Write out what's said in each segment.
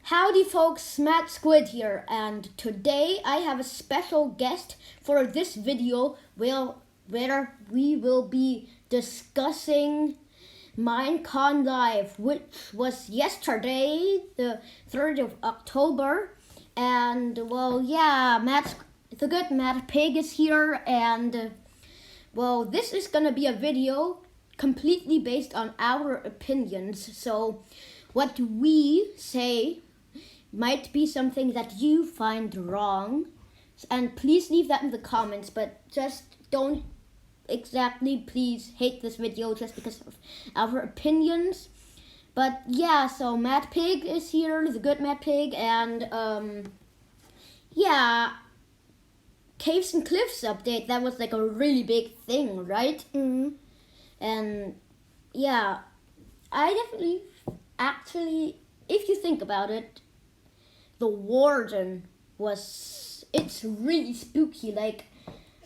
Howdy folks, Madsquid here, and today I have a special guest for this video where we will be discussing Minecon Live, which was yesterday, the 3rd of October, and well, yeah, the Good MadPig is here, and well, this is gonna be a video completely based on our opinions, so what we say might be something that you find wrong, and please leave that in the comments, but just don't exactly please hate this video just because of our opinions. But yeah, so MadPig is here, the Good MadPig, and yeah, Caves and Cliffs update, that was like a really big thing, right? Mm-hmm. And yeah, I definitely, actually, if you think about it, the warden it's really spooky. Like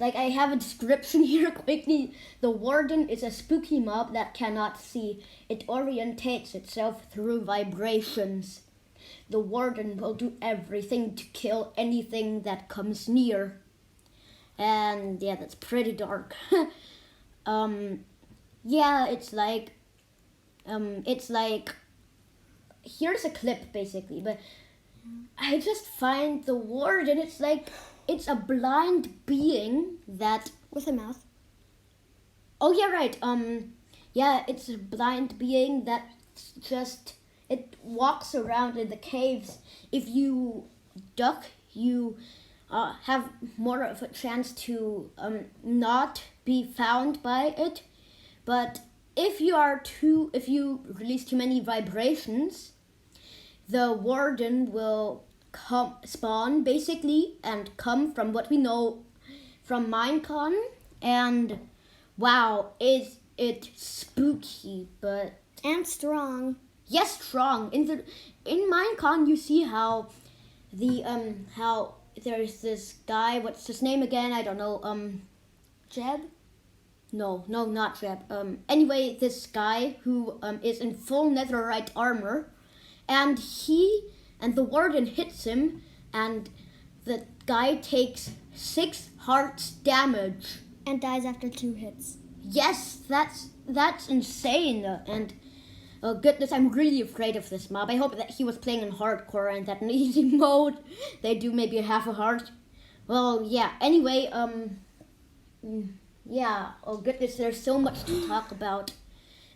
I have a description here quickly. The warden is a spooky mob that cannot see. It orientates itself through vibrations. The warden will do everything to kill anything that comes near. And yeah, that's pretty dark. Yeah, it's like, here's a clip basically, but I just find the warden, it's a blind being that... With a mouth. Oh yeah, right. Yeah, it's a blind being that it walks around in the caves. If you duck, you have more of a chance to not be found by it. But if you release too many vibrations, the warden will spawn basically and come from what we know from Minecon, and wow, is it spooky, but And strong. yes, strong. In Minecon you see how how there's this guy, what's his name again? I don't know. Jeb? No, not Jeb. Anyway, this guy who is in full netherite armor, and the warden hits him, and the guy takes 6 hearts damage. And dies after 2 hits. Yes, that's insane. And oh goodness, I'm really afraid of this mob. I hope that he was playing in hardcore and that in easy mode they do maybe half a heart. Well, yeah. Anyway, yeah. Oh goodness, there's so much to talk about,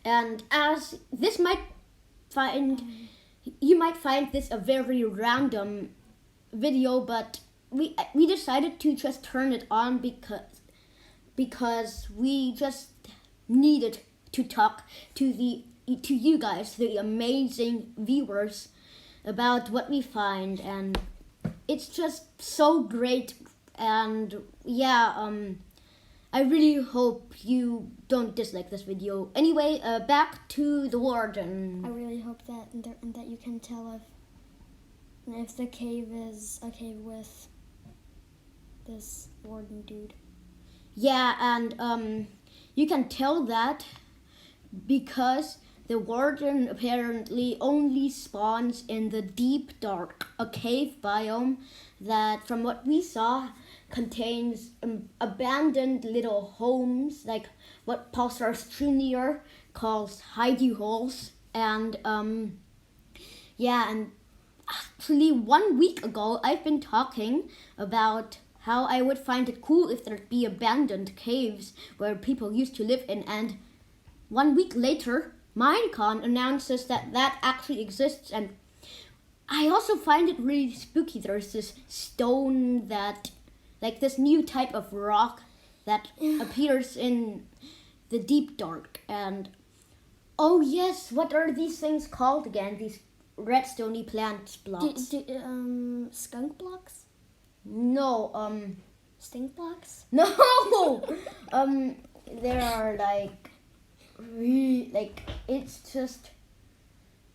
and as this you might find this a very random video, but we decided to just turn it on because we just needed to talk to you guys, the amazing viewers, about what we find, and it's just so great. And yeah, I really hope you don't dislike this video. Anyway, back to the warden. I really hope that you can tell if the cave is a cave with this warden dude. Yeah, and you can tell that because the warden apparently only spawns in the deep dark, a cave biome that, from what we saw, contains abandoned little homes, like what Pulsar's Jr. calls hidey holes. And yeah, and actually 1 week ago I've been talking about how I would find it cool if there'd be abandoned caves where people used to live in, and 1 week later Minecon announces that actually exists. And I also find it really spooky. There's this stone that, like this new type of rock that appears in the deep dark. And oh yes, what are these things called again? These redstone-y plant blocks. Skunk blocks? No, Stink blocks? no. There are it's just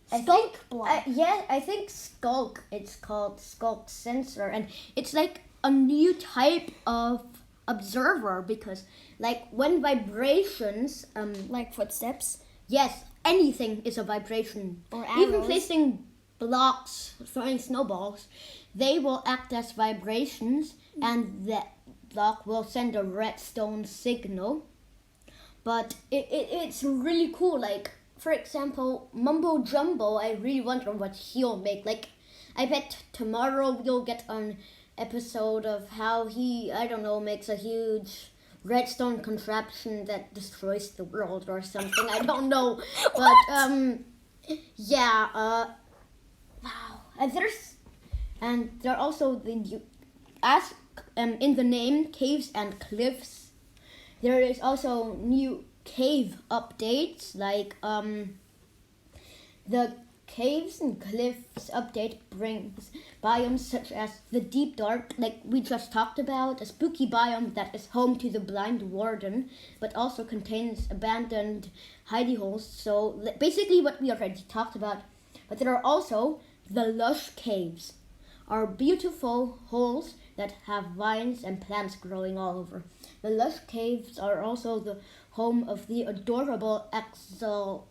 Skulk block. I think skulk. It's called skulk sensor, and it's like a new type of observer, because like when vibrations Like footsteps? yes, anything is a vibration. Or Even arrows. placing blocks throwing snowballs, they will act as vibrations, and that block will send a redstone signal. But it's really cool. Like, for example, Mumbo Jumbo, I really wonder what he'll make. Like, I bet tomorrow we'll get an episode of how he, I don't know, makes a huge redstone contraption that destroys the world or something. I don't know. But, yeah, wow. And there are also as in the name, caves and cliffs. There is also new cave updates, like the caves and cliffs update brings biomes such as the deep dark, like we just talked about, a spooky biome that is home to the blind warden, but also contains abandoned hidey holes. So basically what we already talked about. But there are also the lush caves, are beautiful holes that have vines and plants growing all over. The lush caves are also the home of the adorable axolotl.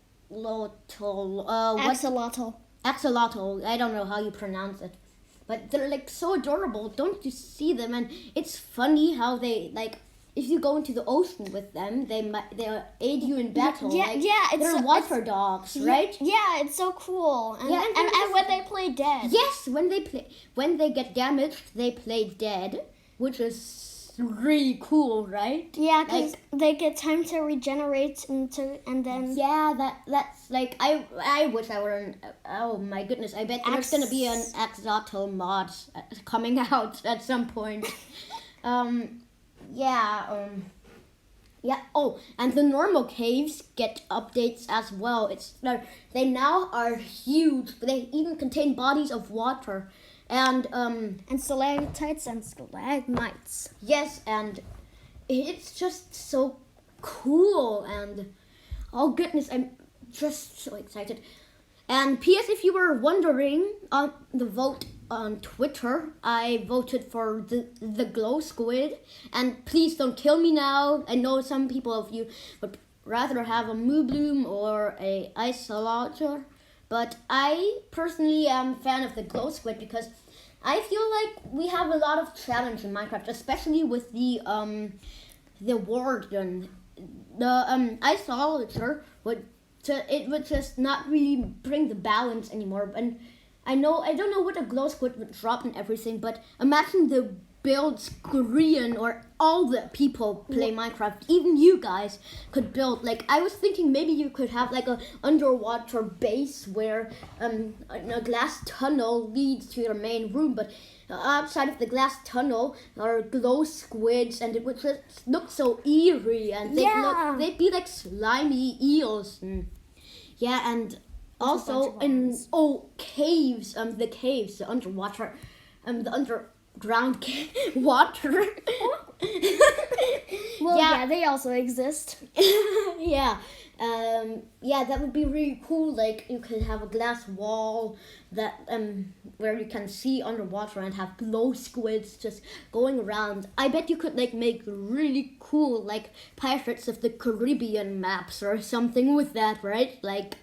Axolotl. I don't know how you pronounce it, but they're like so adorable. Don't you see them? And it's funny how they like. If you go into the ocean with them, they'll aid you in battle. They're water dogs, right? Yeah, it's so cool. And when they play dead. Yes, when they get damaged, they play dead, which is really cool, right? Yeah, because they get time to regenerate and then. Yeah, that's like I wish I were an. Oh my goodness! I bet there's gonna be an Axolotl mod coming out at some point. Yeah. Oh, and the normal caves get updates as well. They now are huge. They even contain bodies of water, and stalactites and stalagmites. Yes, and it's just so cool. And oh goodness, I'm just so excited. And P.S. If you were wondering, on the vote on Twitter, I voted for the glow squid. And please don't kill me now. I know some people of you would rather have a moo bloom or a isolotl, but I personally am a fan of the glow squid because I feel like we have a lot of challenge in Minecraft, especially with the warden. The isolotl would just not really bring the balance anymore. And I don't know what a glow squid would drop and everything, but imagine the builds Korean or all the people play Minecraft, even you guys could build. Like, I was thinking maybe you could have like a underwater base where a glass tunnel leads to your main room, but outside of the glass tunnel are glow squids, and it would just look so eerie, and they'd be like slimy eels. And also in caves, the underwater, the underground water. Well, they also exist. That would be really cool. Like, you could have a glass wall that where you can see underwater and have glow squids just going around. I bet you could like make really cool like Pirates of the Caribbean maps or something with that, right? Like,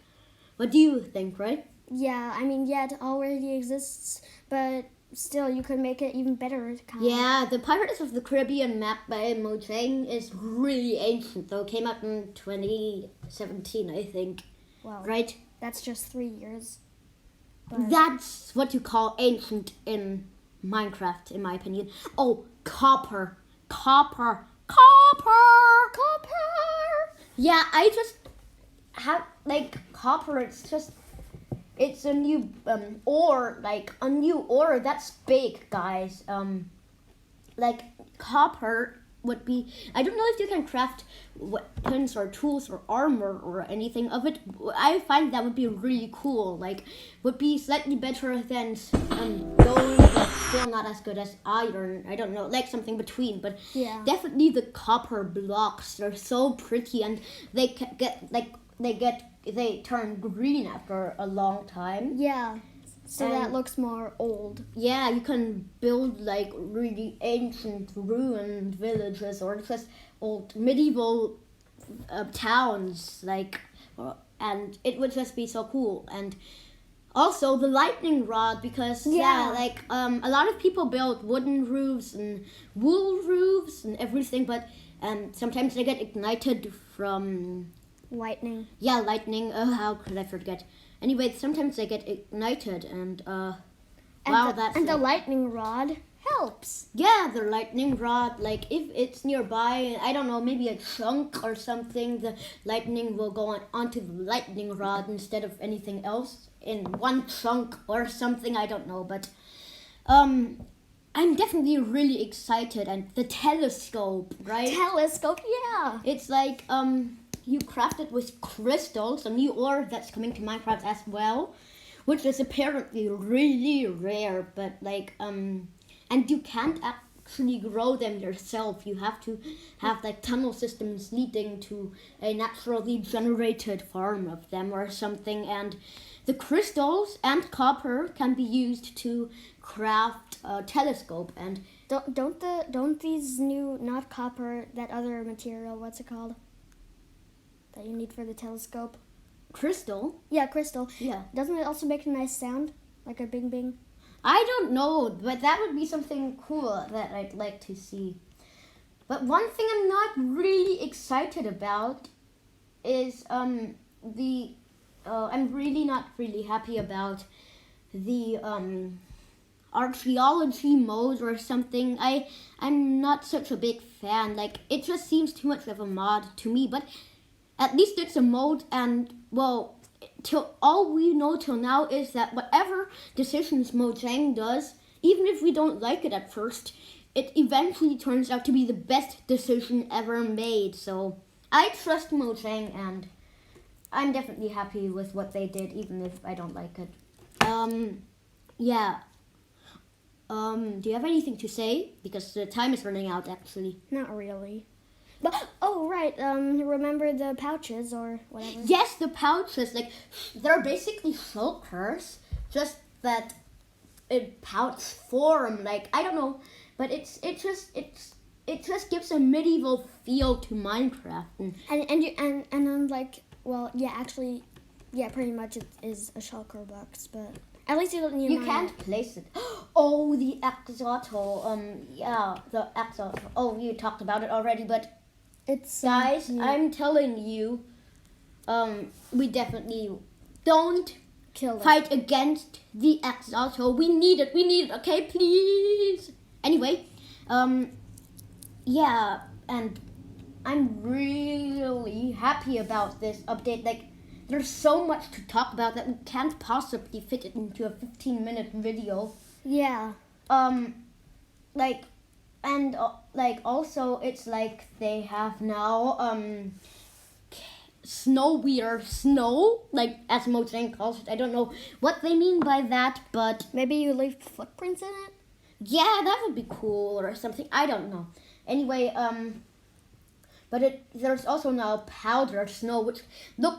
what do you think, right? Yeah, I mean, it already exists, but still, you could make it even better. Yeah, the Pirates of the Caribbean map by Mojang is really ancient, though. Came out in 2017, I think. Wow. Right? That's just 3 years. But that's what you call ancient in Minecraft, in my opinion. Oh, copper. Yeah, I just have, like, copper. It's a new ore, like a new ore that's big, guys. Like copper would be. I don't know if you can craft weapons or tools or armor or anything of it. I find that would be really cool. Like, would be slightly better than gold, but still not as good as iron. I don't know, like something between. But yeah, definitely the copper blocks. They're so pretty, and they turn green after a long time. Yeah, so that looks more old. Yeah, you can build like really ancient ruined villages or just old medieval towns, like, and it would just be so cool. And Also, the lightning rod, because a lot of people build wooden roofs and wool roofs and everything, but sometimes they get ignited from lightning. Yeah, lightning. How could I forget? Anyway, sometimes they get ignited, and the lightning rod helps. Yeah, the lightning rod. Like if it's nearby, I don't know, maybe a chunk or something, the lightning will go onto the lightning rod instead of anything else in one chunk or something. I don't know, but I'm definitely really excited. And the telescope, right? Telescope, yeah. It's like you craft it with crystals, a new ore that's coming to Minecraft as well, which is apparently really rare, but like and you can't actually grow them yourself. You have to have like tunnel systems leading to a naturally generated farm of them or something. And the crystals and copper can be used to craft a telescope. And don't these new, not copper, that other material, what's it called, that you need for the telescope? Crystal? Yeah, crystal. Yeah. Doesn't it also make a nice sound, like a bing bing? I don't know, but that would be something cool that I'd like to see. But one thing I'm not really excited about is I'm really not really happy about the archaeology mode or something. I'm not such a big fan. Like it just seems too much of a mod to me, but at least it's a mode, and well, till all we know till now is that whatever decisions Mojang does, even if we don't like it at first, it eventually turns out to be the best decision ever made. So I trust Mojang, and I'm definitely happy with what they did, even if I don't like it. Yeah. Do you have anything to say? Because the time is running out, actually. Not really. But, oh, right, remember the pouches or whatever? Yes, the pouches, like, they're basically shulkers, just that in pouch form, like, I don't know, but it just gives a medieval feel to Minecraft. And I'm like, well, yeah, actually, yeah, pretty much it is a shulker box, but at least you don't need You can't place it. Oh, the Exoto, yeah, the Exoto. Oh, you talked about it already, but it's guys, I'm telling you, we definitely don't fight against the Exoto. We need it, okay, please. Anyway, yeah, and I'm really happy about this update. Like, there's so much to talk about that we can't possibly fit it into a 15-minute video. Yeah. Also it's like they have now snow, like as Mojang calls it. I don't know what they mean by that, but maybe you leave footprints in it? Yeah, that would be cool or something. I don't know. Anyway, but there's also now powdered snow, which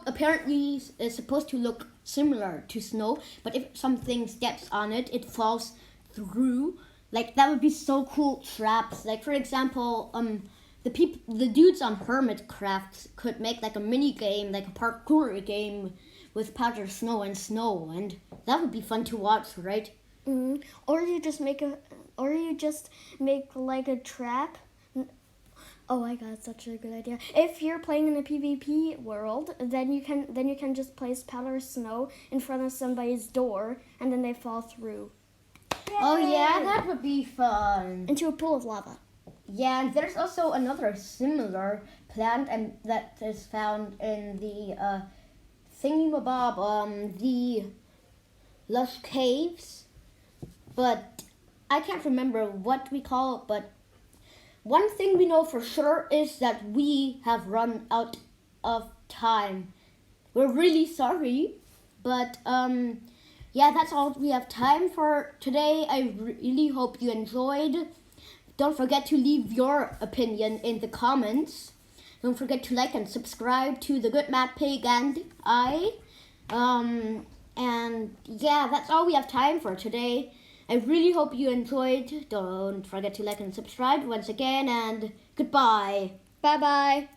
apparently is supposed to look similar to snow, but if something steps on it, it falls through. Like, that would be so cool. Traps. Like, for example, the dudes on Hermitcraft could make like a mini game, like a parkour game with powdered snow, and that would be fun to watch, right? Mm-hmm. Or you just make like a trap. Oh my god, such a good idea. If you're playing in a PvP world, then you can just place powdered snow in front of somebody's door, and then they fall through. Yay! Oh yeah, that would be fun. Into a pool of lava. Yeah, and there's also another similar plant that is found in the thingamabob, the lush caves. But I can't remember what we call it, but one thing we know for sure is that we have run out of time. We're really sorry, but yeah, that's all we have time for today. I really hope you enjoyed. Don't forget to leave your opinion in the comments. Don't forget to like and subscribe to the Good MadPig and I. And yeah, that's all we have time for today. I really hope you enjoyed. Don't forget to like and subscribe once again, and goodbye. Bye-bye.